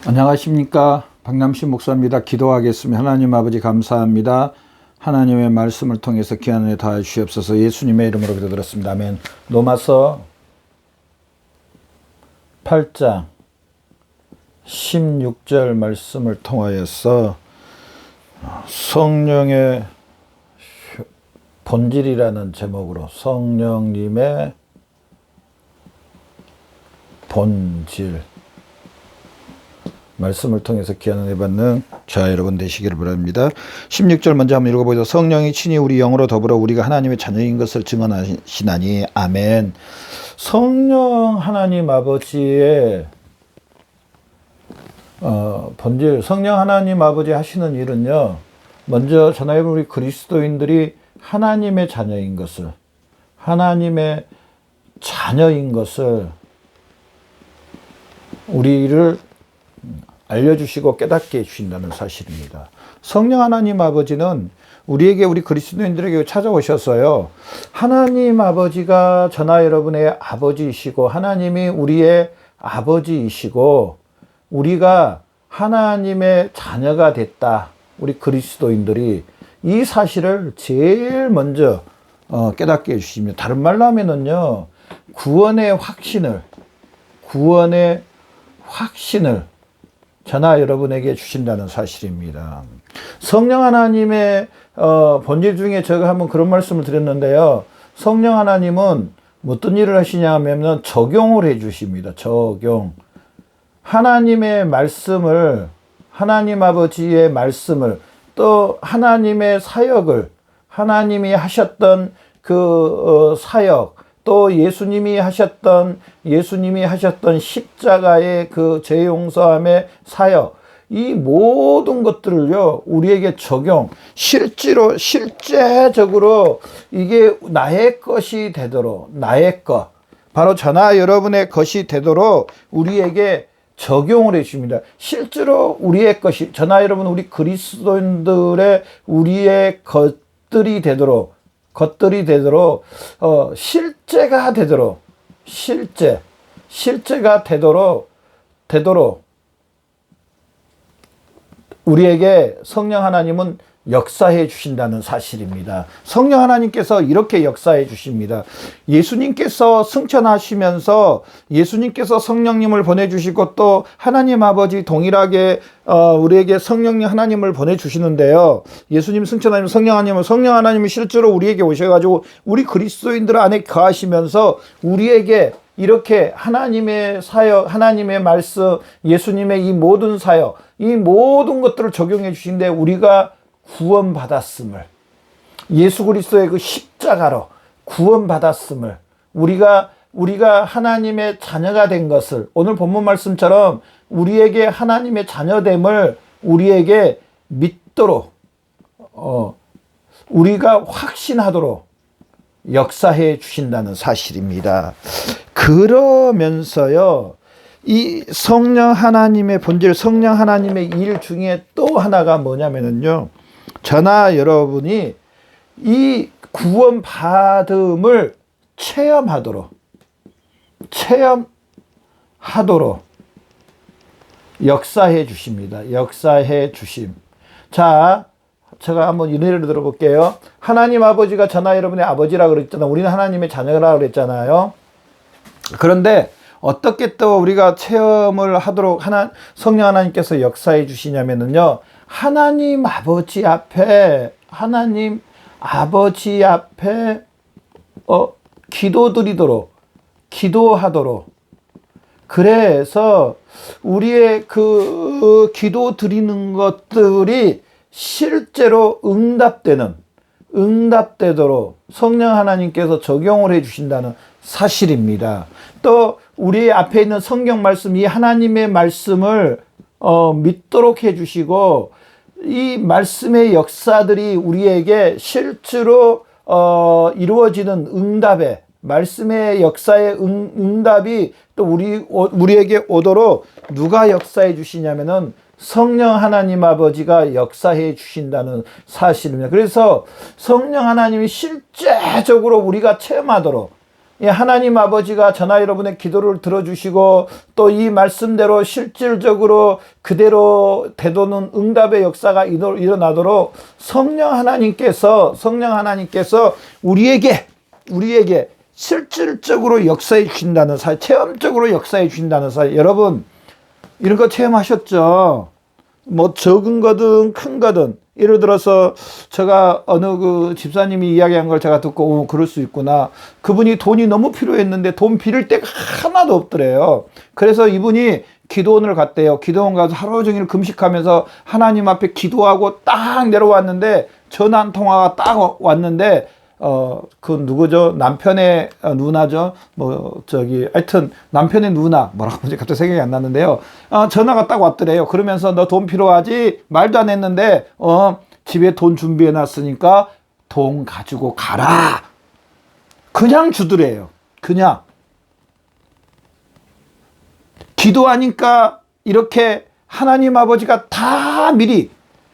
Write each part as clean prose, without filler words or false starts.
안녕하십니까, 박남신 목사입니다. 기도하겠습니다. 하나님 아버지 감사합니다. 하나님의 말씀을 통해서 귀한 은혜 다해 주시옵소서. 예수님의 이름으로 기도드렸습니다. 아멘. 로마서 8장 16절 말씀을 통하여서 성령의 본질이라는 제목으로 성령님의 본질 말씀을 통해서 귀한 은혜 받는 자 여러분 되시기를 바랍니다. 16절 먼저 한번 읽어보죠. 성령이 친히 우리 영으로 더불어 우리가 하나님의 자녀인 것을 증언하시나니. 아멘. 성령 하나님 아버지의 본질, 성령 하나님 아버지 하시는 일은요, 먼저 전하여 우리 그리스도인들이 하나님의 자녀인 것을, 하나님의 자녀인 것을 우리를 알려주시고 깨닫게 해주신다는 사실입니다. 성령 하나님 아버지는 우리에게, 우리 그리스도인들에게 찾아오셨어요. 하나님 아버지가 저나 여러분의 아버지이시고 하나님이 우리의 아버지이시고 우리가 하나님의 자녀가 됐다. 우리 그리스도인들이 이 사실을 제일 먼저 깨닫게 해주십니다. 다른 말로 하면은요, 구원의 확신을 저나 여러분에게 주신다는 사실입니다. 성령 하나님의 본질 중에 제가 한번 그런 말씀을 드렸는데요. 성령 하나님은 어떤 일을 하시냐 하면 적용을 해 주십니다. 적용. 하나님의 말씀을, 하나님 아버지의 말씀을, 또 하나님의 사역을, 하나님이 하셨던 그 사역, 또 예수님이 하셨던 십자가의 그 죄 용서함의 사역, 이 모든 것들을요 우리에게 적용, 실제적으로 이게 나의 것이 되도록, 나의 것, 바로 저나 여러분의 것이 되도록 우리에게 적용을 해 주십니다. 실제로 우리의 것이, 저나 여러분 우리 그리스도인들의 우리의 것들이 되도록 실제가 되도록 우리에게 성령 하나님은 역사해 주신다는 사실입니다. 성령 하나님께서 이렇게 역사해 주십니다. 예수님께서 승천하시면서 예수님께서 성령님을 보내주시고 또 하나님 아버지 동일하게 우리에게 성령님 하나님을 보내주시는데요. 예수님 승천하시면 성령 하나님이 실제로 우리에게 오셔가지고 우리 그리스도인들 안에 거하시면서 우리에게 이렇게 하나님의 사역, 하나님의 말씀, 예수님의 이 모든 사역, 이 모든 것들을 적용해 주신데 우리가 구원받았음을, 예수 그리스도의 그 십자가로 구원받았음을, 우리가 하나님의 자녀가 된 것을, 오늘 본문 말씀처럼 우리에게 하나님의 자녀됨을 우리에게 믿도록, 우리가 확신하도록 역사해 주신다는 사실입니다. 그러면서요, 이 성령 하나님의 본질, 성령 하나님의 일 중에 또 하나가 뭐냐면요, 저나 여러분이 이 구원받음을 체험하도록 역사해 주십니다. 역사해 주심. 자, 제가 한번 예를 들어볼게요. 하나님 아버지가 저나 여러분의 아버지라고 그랬잖아요. 우리는 하나님의 자녀라고 그랬잖아요. 그런데 어떻게 또 우리가 체험을 하도록 성령 하나님께서 역사해 주시냐면요, 하나님 아버지 앞에 기도하도록. 그래서 우리의 그 기도 드리는 것들이 실제로 응답되도록 성령 하나님께서 적용을 해 주신다는 사실입니다. 또 우리 앞에 있는 성경 말씀, 이 하나님의 말씀을 믿도록 해 주시고 이 말씀의 역사들이 우리에게 실제로 이루어지는 응답에, 말씀의 역사의 응답이 또 우리에게 오도록 누가 역사해 주시냐면은 성령 하나님 아버지가 역사해 주신다는 사실입니다. 그래서 성령 하나님이 실제적으로 우리가 체험하도록, 예, 하나님 아버지가 저나 여러분의 기도를 들어주시고 또 이 말씀대로 실질적으로 그대로 되도는 응답의 역사가 일어나도록 성령 하나님께서 우리에게 실질적으로 역사해 주신다는 사실, 체험적으로 역사해 주신다는 사실. 여러분 이런 거 체험하셨죠? 뭐 적은 거든 큰 거든. 예를 들어서 제가 어느 그 집사님이 이야기한 걸 제가 듣고 그럴 수 있구나. 그분이 돈이 너무 필요했는데 돈 빌릴 데가 하나도 없더래요. 그래서 이분이 기도원을 갔대요. 기도원 가서 하루 종일 금식하면서 하나님 앞에 기도하고 딱 내려왔는데 전화 한 통화가 딱 왔는데 그 누구죠? 남편의 누나죠? 하여튼 남편의 누나, 뭐라고 하지? 갑자기 생각이 안 나는데요. 전화가 딱 왔더래요. 그러면서 너 돈 필요하지? 말도 안 했는데, 집에 돈 준비해 놨으니까 돈 가지고 가라. 그냥 주더래요. 그냥. 기도하니까 이렇게 하나님 아버지가 다 미리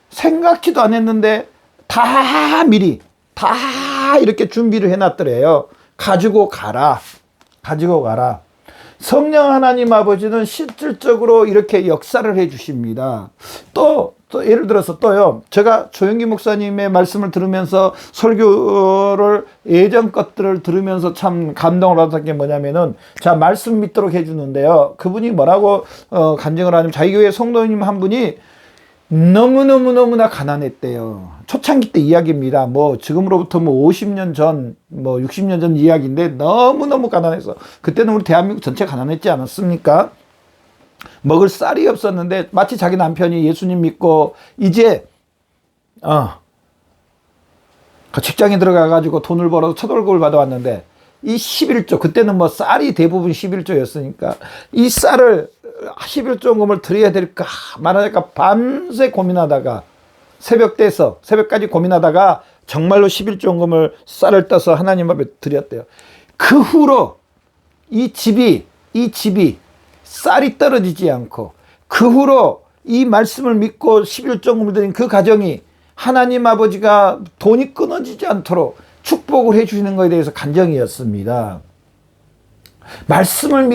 생각지도 않았는데 다 미리 다 이렇게 준비를 해놨더래요. 가지고 가라. 성령 하나님 아버지는 실질적으로 이렇게 역사를 해 주십니다. 또 예를 들어서 또요. 제가 조영기 목사님의 말씀을 들으면서 설교를 예전 것들을 들으면서 참 감동을 받았던 게 뭐냐면은 자, 말씀 믿도록 해 주는데요. 그분이 뭐라고 간증을 하냐면 자기 교회 성도님 한 분이 너무나 가난했대요. 초창기 때 이야기입니다. 뭐 지금으로부터 50년 전, 60년 전 이야기인데 너무너무 가난해서 그때는 우리 대한민국 전체 가난했지 않았습니까? 먹을 쌀이 없었는데 마치 자기 남편이 예수님 믿고 이제 그 직장에 들어가가지고 돈을 벌어서 첫 월급을 받아왔는데 이 11조, 그때는 쌀이 대부분 11조였으니까 이 쌀을 11조금을 드려야 될까 말아야 밤새 고민하다가 새벽까지 고민하다가 정말로 11조금을 쌀을 떠서 하나님 앞에 드렸대요. 그 후로 이 집이 쌀이 떨어지지 않고 그 후로 이 말씀을 믿고 11조금을 드린 그 가정이 하나님 아버지가 돈이 끊어지지 않도록 축복을 해 주시는 것에 대해서 간증이었습니다. 말씀을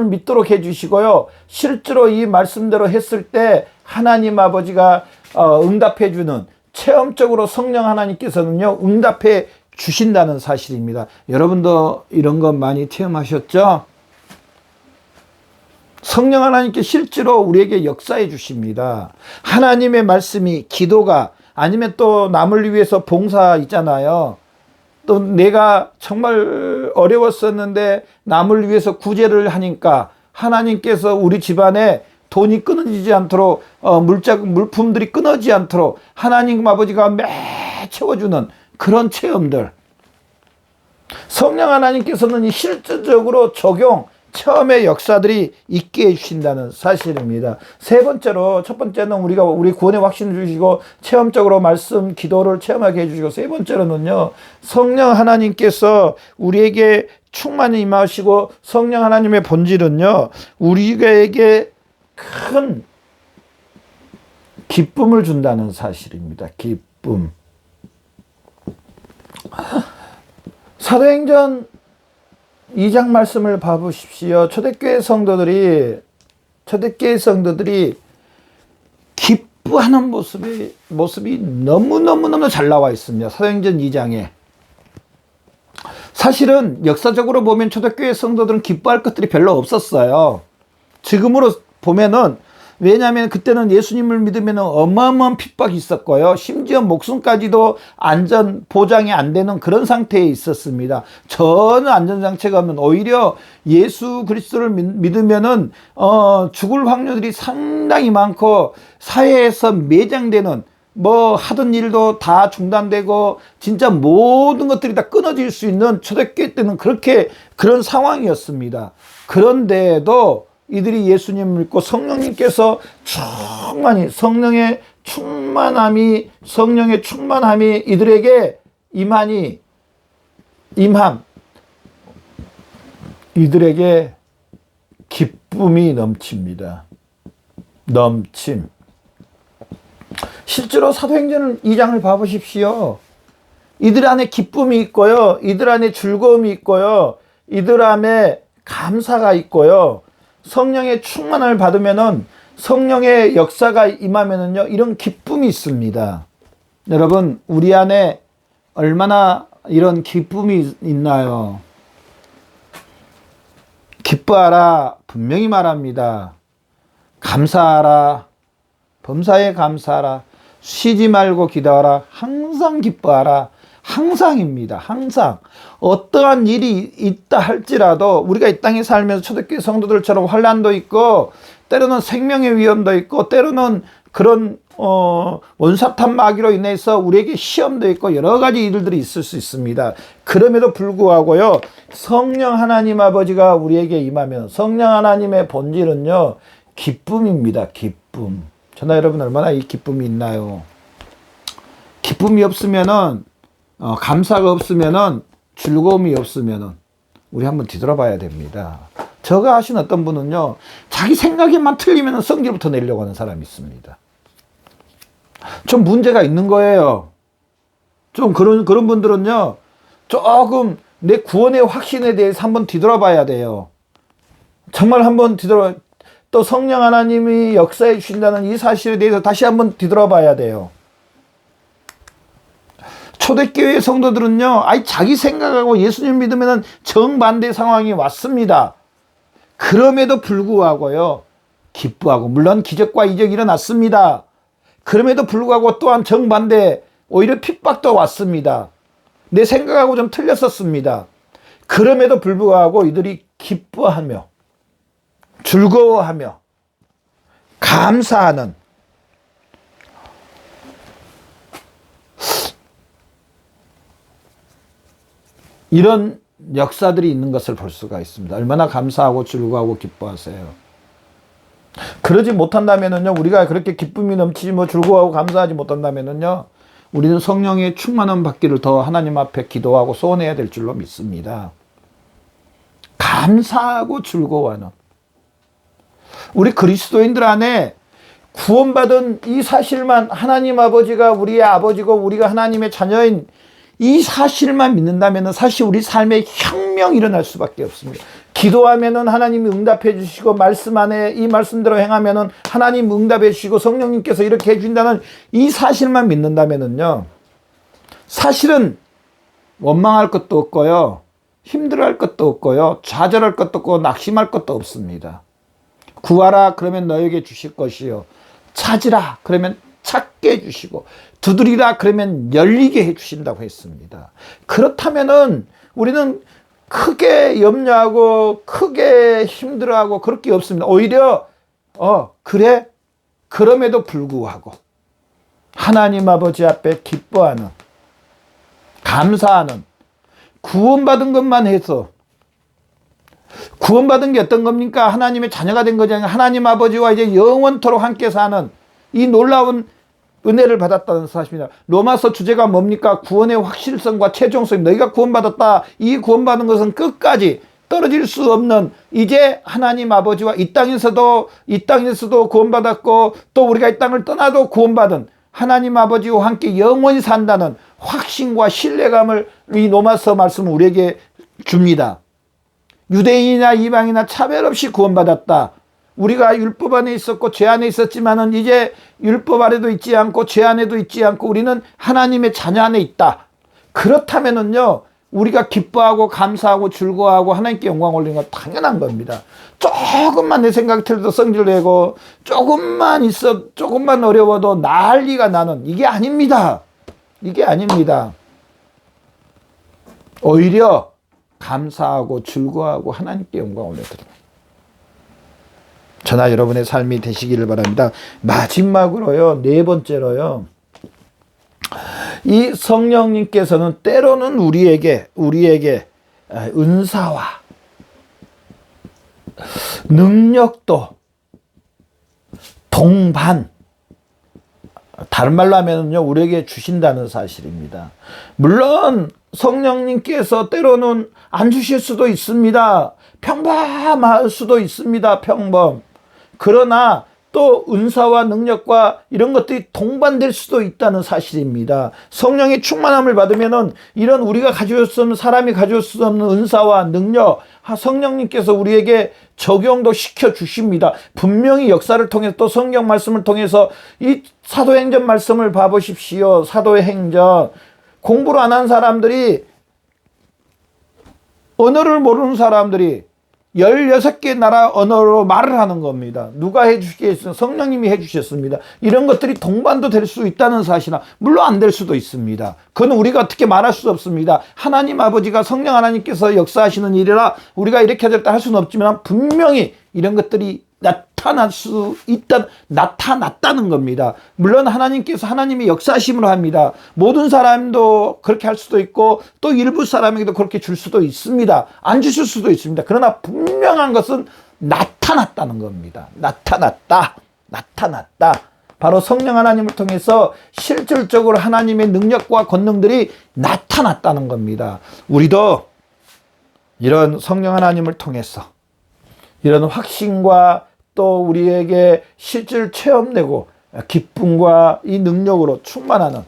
믿도록 해 주시고요. 실제로 이 말씀대로 했을 때 하나님 아버지가 응답해 주는, 체험적으로 성령 하나님께서는요 응답해 주신다는 사실입니다. 여러분도 이런 것 많이 체험하셨죠? 성령 하나님께 실제로 우리에게 역사해 주십니다. 하나님의 말씀이, 기도가, 아니면 또 남을 위해서 봉사 있잖아요. 또 내가 정말 어려웠었는데 남을 위해서 구제를 하니까 하나님께서 우리 집안에 돈이 끊어지지 않도록 물품들이 끊어지지 않도록 하나님 아버지가 매 채워주는 그런 체험들. 성령 하나님께서는 실질적으로 처음의 역사들이 있게 해주신다는 사실입니다. 세 번째로, 첫 번째는 우리 구원의 확신을 주시고 체험적으로 말씀, 기도를 체험하게 해주시고, 세 번째로는요, 성령 하나님께서 우리에게 충만히 임하시고, 성령 하나님의 본질은요, 우리에게 큰 기쁨을 준다는 사실입니다. 기쁨. 사도행전 2장 말씀을 봐보십시오. 초대교회 성도들이 기뻐하는 모습이 너무너무 잘 나와 있습니다. 사도행전 2장에. 사실은 역사적으로 보면 초대교회 성도들은 기뻐할 것들이 별로 없었어요. 지금으로 보면은, 왜냐하면 그때는 예수님을 믿으면 어마어마한 핍박이 있었고요. 심지어 목숨까지도 안전 보장이 안 되는 그런 상태에 있었습니다. 전혀 안전장치가 없는, 오히려 예수 그리스도를 믿으면은 죽을 확률이 상당히 많고 사회에서 매장되는, 하던 일도 다 중단되고 진짜 모든 것들이 다 끊어질 수 있는, 초대교회 때는 그런 상황이었습니다. 그런데도 이들이 예수님을 믿고 성령님께서 충만히, 성령의 충만함이 이들에게 이들에게 기쁨이 넘칩니다. 실제로 사도행전 2장을 봐보십시오. 이들 안에 기쁨이 있고요. 이들 안에 즐거움이 있고요. 이들 안에 감사가 있고요. 성령의 충만을 받으면은 성령의 역사가 임하면은요. 이런 기쁨이 있습니다. 여러분, 우리 안에 얼마나 이런 기쁨이 있나요? 기뻐하라. 분명히 말합니다. 감사하라. 범사에 감사하라. 쉬지 말고 기도하라. 항상 기뻐하라. 항상입니다. 항상. 어떠한 일이 있다 할지라도 우리가 이 땅에 살면서 초대교회 성도들처럼 환난도 있고 때로는 생명의 위험도 있고 때로는 그런 원사탄 마귀로 인해서 우리에게 시험도 있고 여러 가지 일들이 있을 수 있습니다. 그럼에도 불구하고요. 성령 하나님 아버지가 우리에게 임하면 성령 하나님의 본질은요. 기쁨입니다. 기쁨. 저나 여러분 얼마나 이 기쁨이 있나요? 기쁨이 없으면은 감사가 없으면은 즐거움이 없으면은 우리 한번 뒤돌아봐야 됩니다. 저가 하신 어떤 분은요, 자기 생각에만 틀리면은 성질부터 내려고 하는 사람이 있습니다. 좀 문제가 있는 거예요. 좀 그런 분들은요, 조금 내 구원의 확신에 대해서 한번 뒤돌아봐야 돼요. 정말 한번 또 성령 하나님이 역사해 주신다는 이 사실에 대해서 다시 한번 뒤돌아봐야 돼요. 초대교회 성도들은요, 자기 생각하고 예수님 믿으면 정반대 상황이 왔습니다. 그럼에도 불구하고요, 기뻐하고, 물론 기적과 이적이 일어났습니다. 그럼에도 불구하고 또한 정반대, 오히려 핍박도 왔습니다. 내 생각하고 좀 틀렸었습니다. 그럼에도 불구하고 이들이 기뻐하며, 즐거워하며, 감사하는, 이런 역사들이 있는 것을 볼 수가 있습니다. 얼마나 감사하고 즐거워하고 기뻐하세요. 그러지 못한다면은요, 우리가 그렇게 기쁨이 넘치지 즐거워하고 감사하지 못한다면은요, 우리는 성령의 충만함 받기를 더 하나님 앞에 기도하고 소원해야 될 줄로 믿습니다. 감사하고 즐거워하는. 우리 그리스도인들 안에 구원받은 이 사실만, 하나님 아버지가 우리의 아버지고 우리가 하나님의 자녀인 이 사실만 믿는다면 사실 우리 삶에 혁명이 일어날 수밖에 없습니다. 기도하면은 하나님이 응답해 주시고, 말씀 안에 이 말씀대로 행하면은 하나님 응답해 주시고, 성령님께서 이렇게 해준다는 이 사실만 믿는다면은요, 사실은 원망할 것도 없고요, 힘들어할 것도 없고요, 좌절할 것도 없고, 낙심할 것도 없습니다. 구하라 그러면 너에게 주실 것이요, 찾으라 그러면 찾게 해주시고, 두드리라 그러면 열리게 해주신다고 했습니다. 그렇다면은 우리는 크게 염려하고 크게 힘들어하고 그럴 게 없습니다. 오히려 그래? 그럼에도 불구하고 하나님 아버지 앞에 기뻐하는, 감사하는, 구원받은 것만 해서, 구원받은 게 어떤 겁니까? 하나님의 자녀가 된 거잖아요. 하나님 아버지와 이제 영원토록 함께 사는 이 놀라운 은혜를 받았다는 사실입니다. 로마서 주제가 뭡니까? 구원의 확실성과 최종성. 너희가 구원받았다. 이 구원받은 것은 끝까지 떨어질 수 없는, 이제 하나님 아버지와 이 땅에서도 구원받았고, 또 우리가 이 땅을 떠나도 구원받은 하나님 아버지와 함께 영원히 산다는 확신과 신뢰감을 이 로마서 말씀은 우리에게 줍니다. 유대인이나 이방이나 차별 없이 구원받았다. 우리가 율법 안에 있었고 죄 안에 있었지만은 이제 율법 아래도 있지 않고 죄 안에도 있지 않고 우리는 하나님의 자녀 안에 있다. 그렇다면은요, 우리가 기뻐하고 감사하고 즐거워하고 하나님께 영광 올리는 건 당연한 겁니다. 조금만 내 생각이 틀려도 성질내고, 조금만 어려워도 난리가 나는, 이게 아닙니다. 이게 아닙니다. 오히려 감사하고 즐거워하고 하나님께 영광 올려드립니다. 저나 여러분의 삶이 되시기를 바랍니다. 마지막으로요, 네 번째로요, 이 성령님께서는 때로는 우리에게 은사와 능력도 동반, 다른 말로 하면요, 우리에게 주신다는 사실입니다. 물론 성령님께서 때로는 안 주실 수도 있습니다. 평범할 수도 있습니다. 평범. 그러나 또 은사와 능력과 이런 것들이 동반될 수도 있다는 사실입니다. 성령의 충만함을 받으면은 이런 우리가 가질 수 없는, 사람이 가질 수 없는 은사와 능력, 성령님께서 우리에게 적용도 시켜 주십니다. 분명히 역사를 통해서 또 성경 말씀을 통해서 이 사도행전 말씀을 봐보십시오. 사도행전 공부를 안 한 사람들이, 언어를 모르는 사람들이 16개 나라 언어로 말을 하는 겁니다. 누가 해주시겠어요? 성령님이 해주셨습니다. 이런 것들이 동반도 될 수 있다는 사실은, 물론 안 될 수도 있습니다. 그건 우리가 어떻게 말할 수 없습니다. 하나님 아버지가, 성령 하나님께서 역사하시는 일이라 우리가 이렇게 됐다 할 수는 없지만 분명히 이런 것들이 나타날 수 있다, 나타났다는 겁니다. 물론 하나님께서, 하나님이 역사하심으로 합니다. 모든 사람도 그렇게 할 수도 있고 또 일부 사람에게도 그렇게 줄 수도 있습니다. 안 주실 수도 있습니다. 그러나 분명한 것은 나타났다는 겁니다. 나타났다. 바로 성령 하나님을 통해서 실질적으로 하나님의 능력과 권능들이 나타났다는 겁니다. 우리도 이런 성령 하나님을 통해서 이런 확신과 또 우리에게 실질 체험되고 기쁨과 이 능력으로 충만하는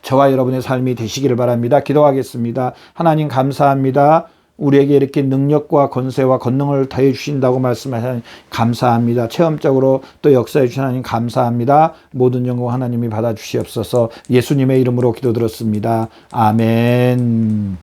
저와 여러분의 삶이 되시기를 바랍니다. 기도하겠습니다. 하나님 감사합니다. 우리에게 이렇게 능력과 권세와 권능을 더해 주신다고 말씀하시니 감사합니다. 체험적으로 또 역사해 주신 하나님 감사합니다. 모든 영광 하나님이 받아 주시옵소서. 예수님의 이름으로 기도드렸습니다. 아멘.